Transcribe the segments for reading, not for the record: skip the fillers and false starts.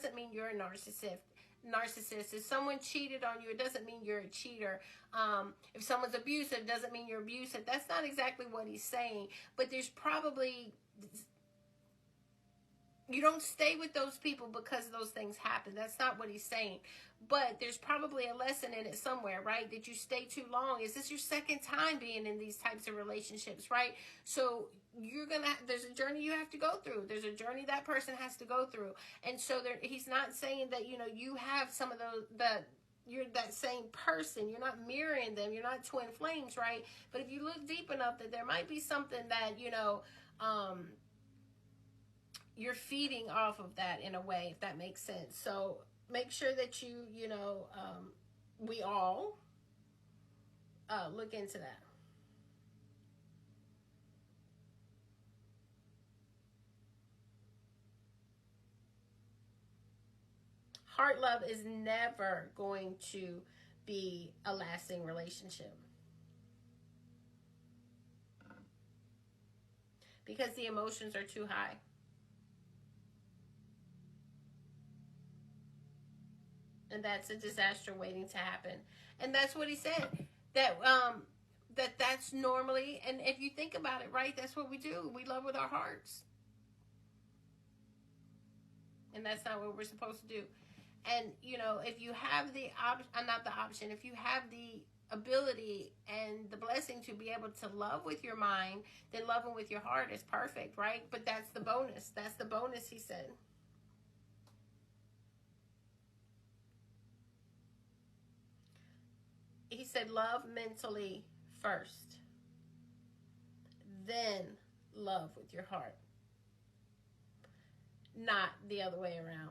doesn't mean you're a narcissist. If someone cheated on you, it doesn't mean you're a cheater. If someone's abusive, it doesn't mean you're abusive. That's not exactly what he's saying. But there's probably, you don't stay with those people because those things happen. That's not what he's saying. But there's probably a lesson in it somewhere, right? That you stay too long. Is this your second time being in these types of relationships, right? So there's a journey you have to go through. There's a journey that person has to go through. And so he's not saying that, you have some of those, that you're that same person. You're not mirroring them. You're not twin flames, right? But if you look deep enough, that there might be something that, you're feeding off of that in a way, if that makes sense. So make sure that we all look into that. Heart love is never going to be a lasting relationship, because the emotions are too high. And that's a disaster waiting to happen. And that's what he said. That's normally, and if you think about it, right, that's what we do. We love with our hearts. And that's not what we're supposed to do. And, if you have if you have the ability and the blessing to be able to love with your mind, then loving with your heart is perfect, right? But that's the bonus. That's the bonus, he said. He said, love mentally first, then love with your heart, not the other way around.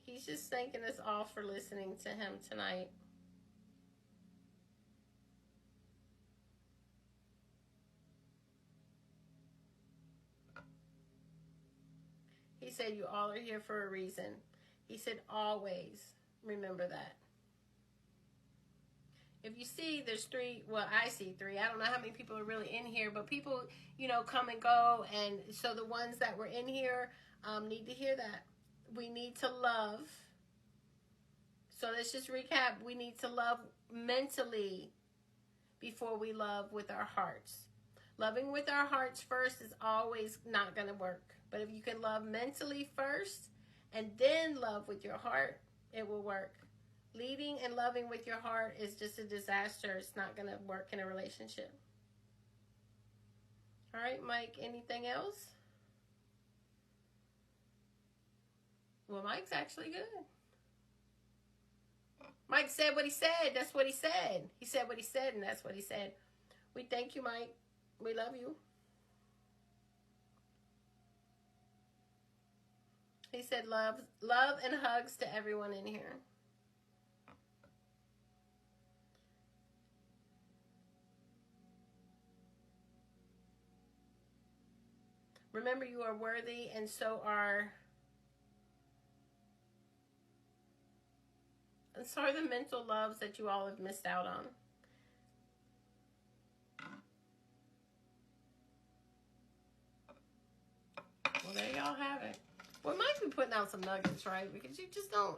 He's just thanking us all for listening to him tonight. He said, you all are here for a reason. He said, always remember that. If you see there's 3, well, I see 3. I don't know how many people are really in here, but people, come and go. And so the ones that were in here need to hear that. We need to love. So let's just recap. We need to love mentally before we love with our hearts. Loving with our hearts first is always not going to work. But if you can love mentally first and then love with your heart, it will work. Leading and loving with your heart is just a disaster. It's not going to work in a relationship. All right, Mike, anything else? Well, Mike's actually good. Mike said what he said. That's what he said. He said what he said, and that's what he said. We thank you, Mike. We love you. He said love and hugs to everyone in here. Remember, you are worthy, and so are... And so are the mental loves that you all have missed out on. Well, there y'all have it. We might be putting out some nuggets, right? Because you just don't...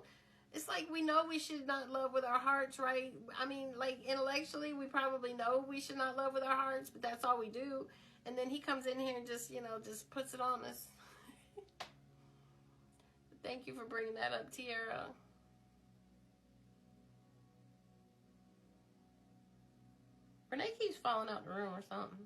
It's like we know we should not love with our hearts, right? I mean, like intellectually, we probably know we should not love with our hearts, but that's all we do. And then he comes in here and just, just puts it on us. Thank you for bringing that up, Tiara. Renee keeps falling out the room or something.